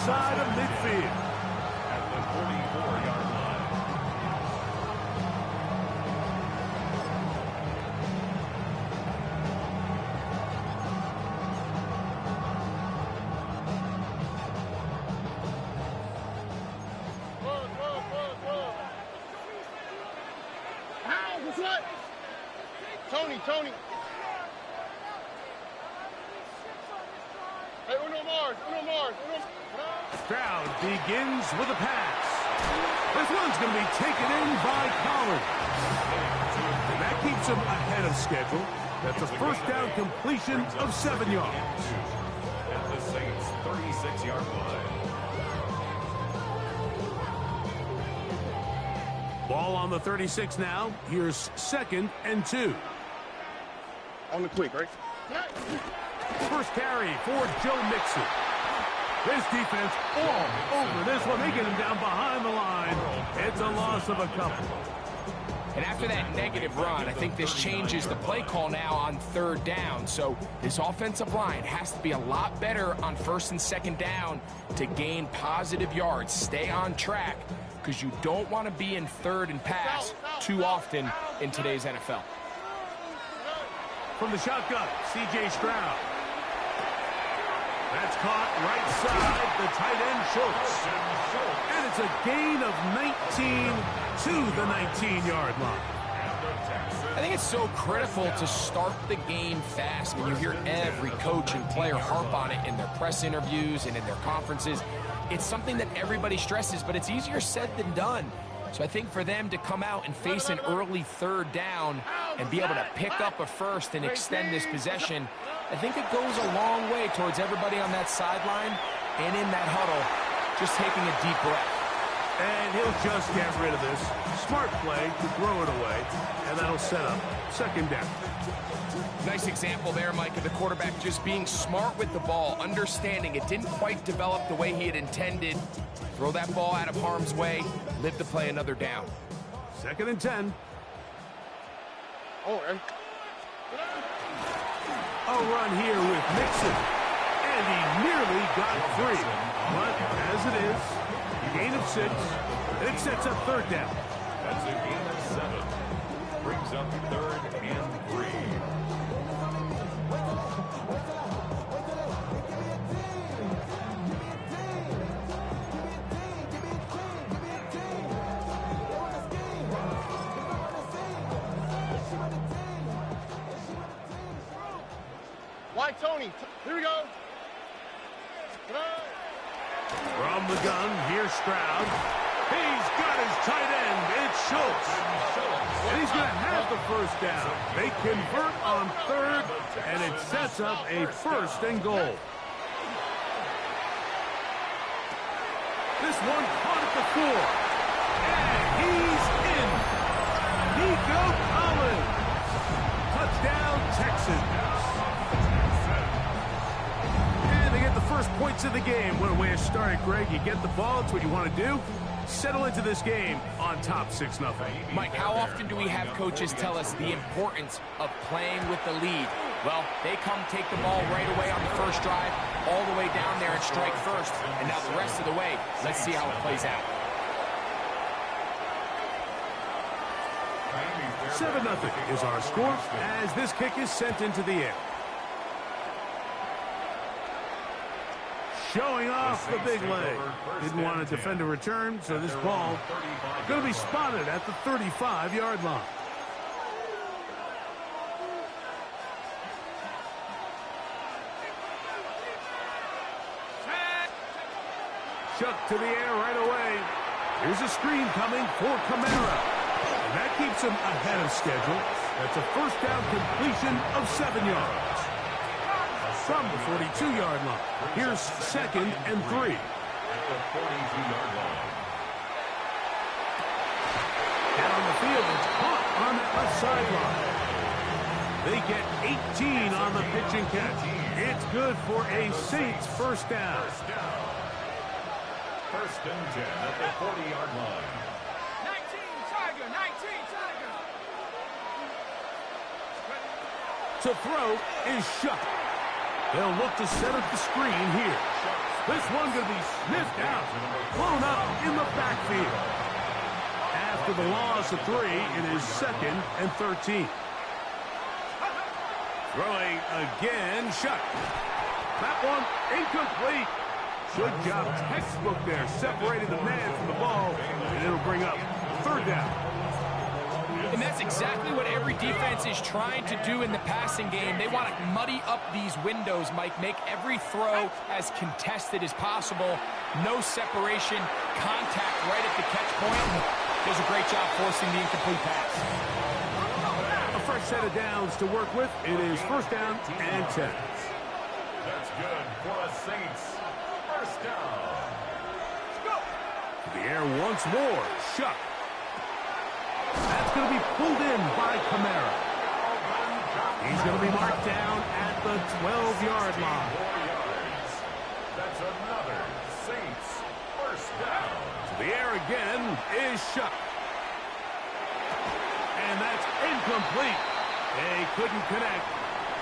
side of midfield. At the 44-yard line. Tony. Hey, Uno Mars. Stroud begins with a pass. This one's going to be taken in by Collins. And that keeps him ahead of schedule. That's a first down completion of 7 yards. At the Saints' 36-yard line. Ball on the 36 now. Here's 2nd and 2. On the quick, right? First carry for Joe Mixon. This defense all over this one. They get him down behind the line. It's a loss of a couple. And after that negative run, I think this changes the play call now on 3rd down. So this offensive line has to be a lot better on 1st and 2nd down to gain positive yards. Stay on track because you don't want to be in 3rd and pass too often in today's NFL. From the shotgun, C.J. Stroud. That's caught right side, the tight end Schultz. And it's a gain of 19 to the 19-yard line. I think it's so critical to start the game fast. I mean, you hear every coach and player harp on it in their press interviews and in their conferences. It's something that everybody stresses, but it's easier said than done. So I think for them to come out and face an early 3rd down and be able to pick up a first and extend this possession, I think it goes a long way towards everybody on that sideline and in that huddle just taking a deep breath. And he'll just get rid of this. Smart play to throw it away, and that'll set up 2nd down. Nice example there, Mike, of the quarterback just being smart with the ball, understanding it didn't quite develop the way he had intended. Throw that ball out of harm's way, live to play another down. 2nd and 10. A run here with Mixon. And he nearly got free. But as it is, gain of 6, and it sets up 3rd down. That's a gain of 7. Brings up 3rd and 3. Why, Tony? Here we go. From the gun, here's Stroud. He's got his tight end. It's Schultz. And he's going to have the first down. They convert on 3rd, and it sets up a 1st and goal. This one caught at the 4. And he's in. Nico Collins. Touchdown, Texans. First points of the game. What a way to start it, Greg. You get the ball. It's what you want to do. Settle into this game on top 6-0. Mike, how often do we have coaches tell us the importance of playing with the lead? Well, they come take the ball right away on the first drive, all the way down there and strike first. And now the rest of the way, let's see how it plays out. 7-0 is our score as this kick is sent into the air. Showing off the big leg. Didn't want to defend a return, so this ball going to be spotted at the 35-yard line. Chuck to the air right away. Here's a screen coming for Kamara. And that keeps him ahead of schedule. That's a first down completion of 7 yards. From the 42-yard line. Here's 2nd and 3. At the 42-yard line. Down the field, it's caught on that left sideline. They get 18 on the pitch and catch. It's good for a Saints first down. First and 10 at the 40-yard line. 19, Tiger, 19, Tiger. To throw is Shuck. They'll look to set up the screen here. This one going to be sniffed out, blown up in the backfield. After the loss of 3, it is 2nd and 13. Throwing again, Shuck. That one incomplete. Good job, textbook there, separating the man from the ball, and it'll bring up 3rd down. And that's exactly what every defense is trying to do in the passing game. They want to muddy up these windows, Mike, make every throw as contested as possible. No separation, contact right at the catch point. Does a great job forcing the incomplete pass. A fresh set of downs to work with. It is 1st down and 10. That's good for the Saints. 1st down. To the air once more. Shuck. That's going to be pulled in by Kamara. He's going to be marked down at the 12-yard line. 4 yards. That's another Saints 1st down. To the air again is Shuck. And that's incomplete. They couldn't connect.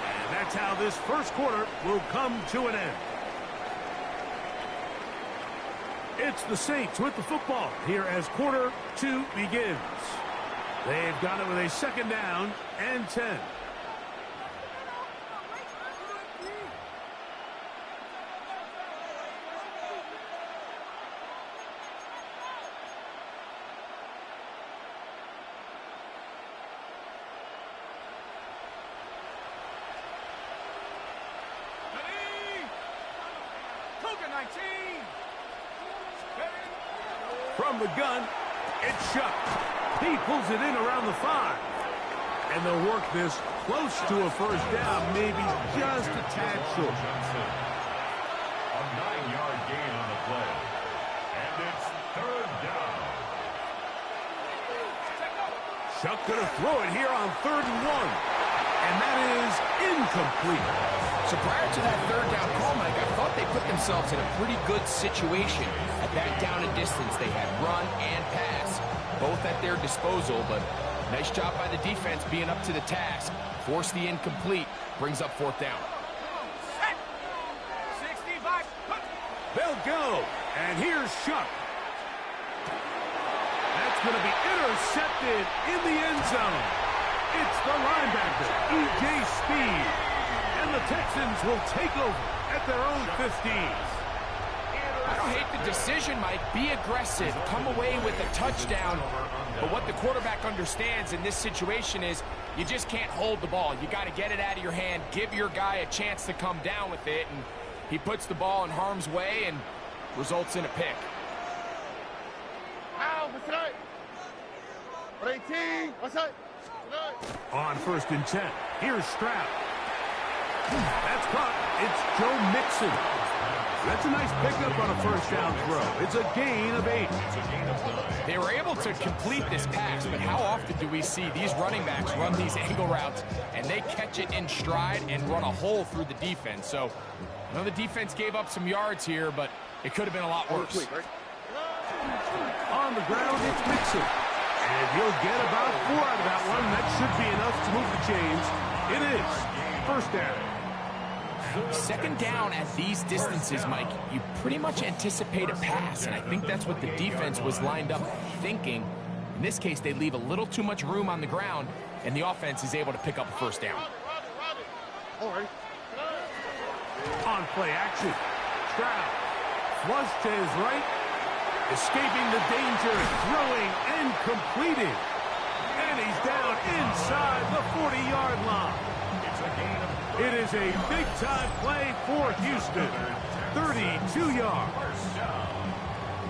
And that's how this 1st quarter will come to an end. It's the Saints with the football here as quarter 2 begins. They've got it with a 2nd down and 10. From the gun, it's Shuck. He pulls it in around the 5. And they'll work this close to a 1st down, maybe just a tad short. A 9-yard gain on the play. And it's 3rd down. Shuck going to throw it here on 3rd and 1. And that is incomplete. So prior to that 3rd down call, Mike, I thought they put themselves in a pretty good situation. At that down and distance, they had run and pass, both at their disposal, but nice job by the defense being up to the task. Force the incomplete, brings up 4th down. 65. They'll go. And here's Shuck. That's going to be intercepted in the end zone. It's the linebacker, E.J. Speed. And the Texans will take over at their own 15. I don't hate the decision, Mike. Be aggressive. Come away with a touchdown. But what the quarterback understands in this situation is you just can't hold the ball. You got to get it out of your hand. Give your guy a chance to come down with it. And he puts the ball in harm's way and results in a pick. Ow, what's that? 18, what's that? On 1st and 10, here's Stroud. That's caught. It's Joe Mixon. That's a nice pickup on a 1st down throw. It's a gain of 8. They were able to complete this pass, but how often do we see these running backs run these angle routes and they catch it in stride and run a hole through the defense? So I know the defense gave up some yards here, but it could have been a lot worse. On the ground, it's Mixon. And he'll get about 4 out of that one. That should be enough to move the chains. It is 1st down. 2nd down at these distances, Mike, you pretty much anticipate a pass, and I think that's what the defense was lined up thinking. In this case, they leave a little too much room on the ground, and the offense is able to pick up a 1st down. All right. On play action, Stroud flush to his right, escaping the danger, throwing and completing. And he's down inside the 40-yard line. It is a big-time play for Houston. 32 yards.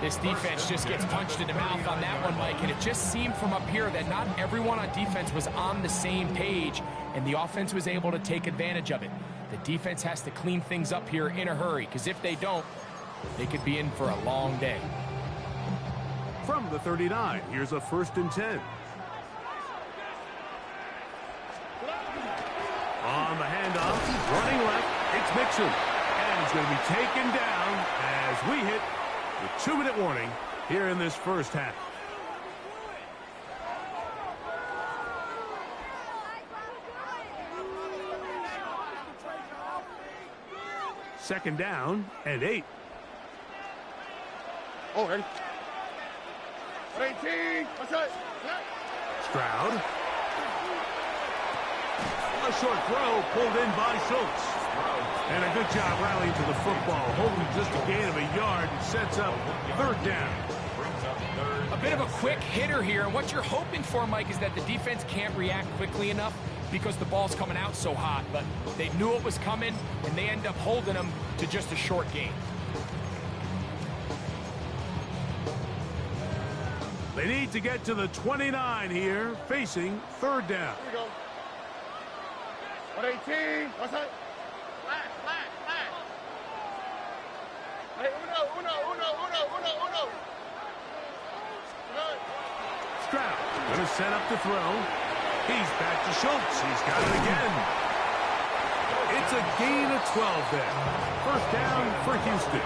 This defense just gets punched in the mouth on that one, Mike, and it just seemed from up here that not everyone on defense was on the same page, and the offense was able to take advantage of it. The defense has to clean things up here in a hurry, because if they don't, they could be in for a long day. From the 39, here's a 1st and 10. On the handoff, running left, it's Mixon. And he's going to be taken down as we hit the 2-minute warning here in this 1st half. Second down and 8. Oh, ready? 18. What's that? Stroud. A short throw pulled in by Schultz. And a good job rallying to the football, holding just a gain of a yard and sets up third down. A bit of a quick hitter here, and what you're hoping for, Mike, is that the defense can't react quickly enough because the ball's coming out so hot, but they knew it was coming, and they end up holding them to just a short gain. They need to get to the 29 here, facing third down. Here we go. 118. What's that? Flat. Hey, uno. Stroud going to set up to throw. He's back to Schultz. He's got it again. It's a gain of 12 there. First down for Houston.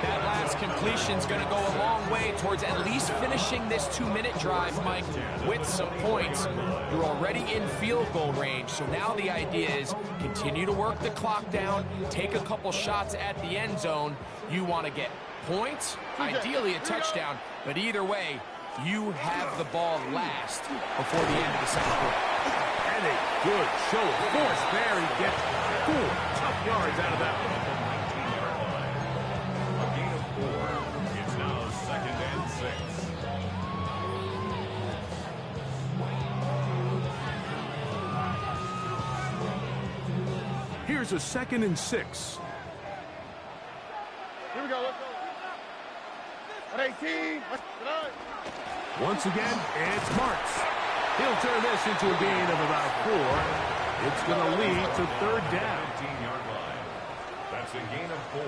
That last completion's going to go a long way towards at least finishing this 2-minute drive, Mike, with some points. You're already in field goal range, so now the idea is continue to work the clock down, take a couple shots at the end zone. You want to get points, ideally a touchdown, but either way, you have the ball last before the end of the second quarter. And a good show of force there. He gets 4 tough yards out of that one. Here's a 2nd and 6. Here we go. Let's go. 118. Once again, it's Marks. He'll turn this into a gain of about 4. It's going to lead to third down. 15-yard line. That's a gain of 4.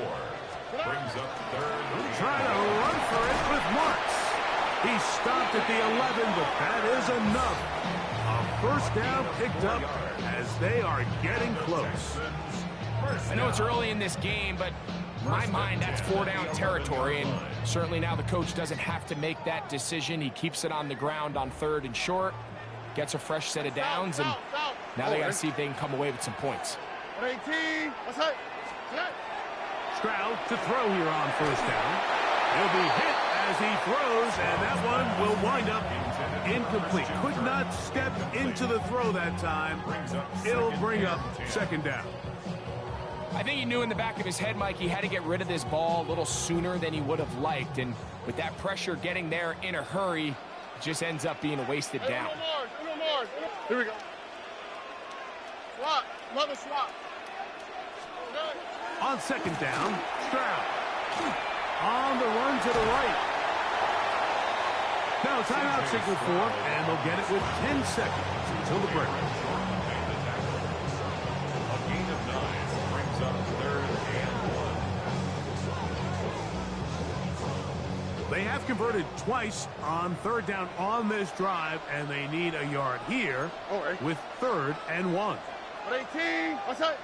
Brings up third. Trying to run for it with Marks. He stopped at the 11, but that is enough. A first down picked up as they are getting close. I know it's early in this game, but in my mind, that's 4-down territory, and certainly now the coach doesn't have to make that decision. He keeps it on the ground on 3rd and short, gets a fresh set of downs, and now they got to see if they can come away with some points. 118. What's that? Stroud to throw here on first down. He'll be hit as he throws, and that one will wind up incomplete. Could not step into the throw that time. It'll bring up second down. I think he knew in the back of his head, Mike, he had to get rid of this ball a little sooner than he would have liked. And with that pressure getting there in a hurry, it just ends up being a wasted down. Here we go. Swap. Another swap. On second down, Stroud. On the run to the right. Now timeout signal 4, and they'll get it with 10 seconds until the break. A gain of 9 brings up 3rd and 1. They have converted twice on third down on this drive, and they need a yard here with 3rd and 1. 118. What's that?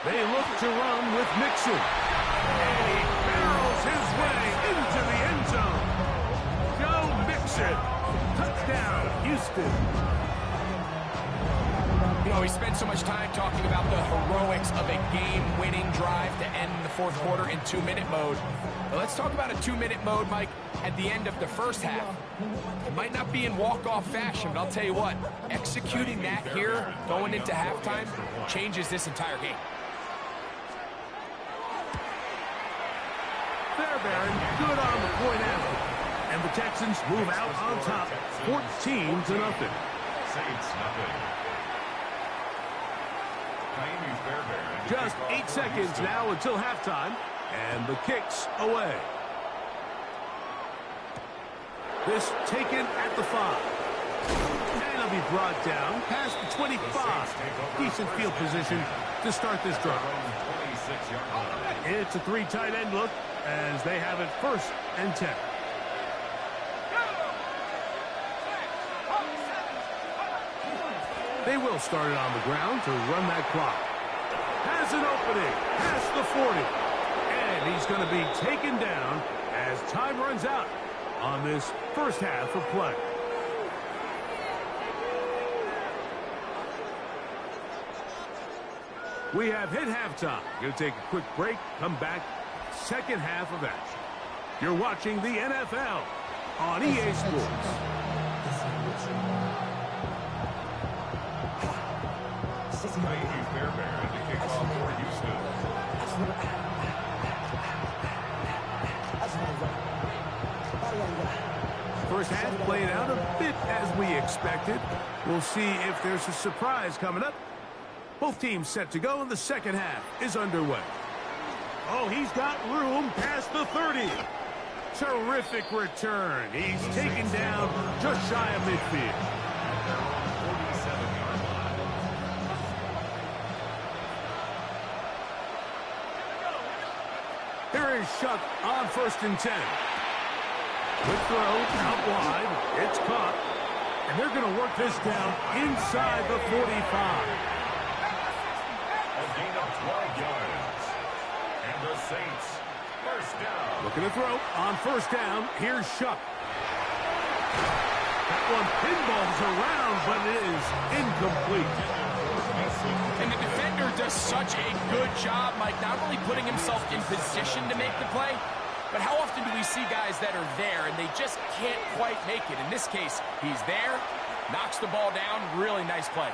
They look to run with Mixon. And he barrels his way into the end zone. Joe Mixon. Touchdown, Houston. You know, we spent so much time talking about the heroics of a game-winning drive to end the 4th quarter in 2-minute mode. But let's talk about a 2-minute mode, Mike, at the end of the first half. It might not be in walk-off fashion, but I'll tell you what, executing that here, going into halftime, changes this entire game. Fairbairn, good on the point after. And the Texans move out on top, 14-0. Saints nothing. Just 8 seconds now until halftime, and the kick's away. This taken at the 5. And it'll be brought down past the 25. Decent field position to start this drive. It's a 3 tight end look as they have it 1st and 10. They will start it on the ground to run that clock. Has an opening past the 40. And he's going to be taken down as time runs out. on this first half of play. We have hit halftime. Going to take a quick break, come back, second half of action. You're watching the NFL on EA Sports. Mikey Fairbairn to kick off for Houston. First half playing out a bit as we expected. We'll see if there's a surprise coming up. Both teams set to go, and the second half is underway. Oh, he's got room past the 30. Terrific return. He's taken down just shy of midfield. 47-yard line. Here is Shuck on 1st and 10. Quick throw out wide. It's caught. And they're going to work this down inside the 45. A gain of 12 yards. And the Saints, first down. Looking to throw on 1st down. Here's Shuck. That one pinballs around, but it is incomplete. And the defender does such a good job, Mike, not only putting himself in position to make the play, but how often do we see guys that are there and they just can't quite make it? In this case, he's there, knocks the ball down, really nice play.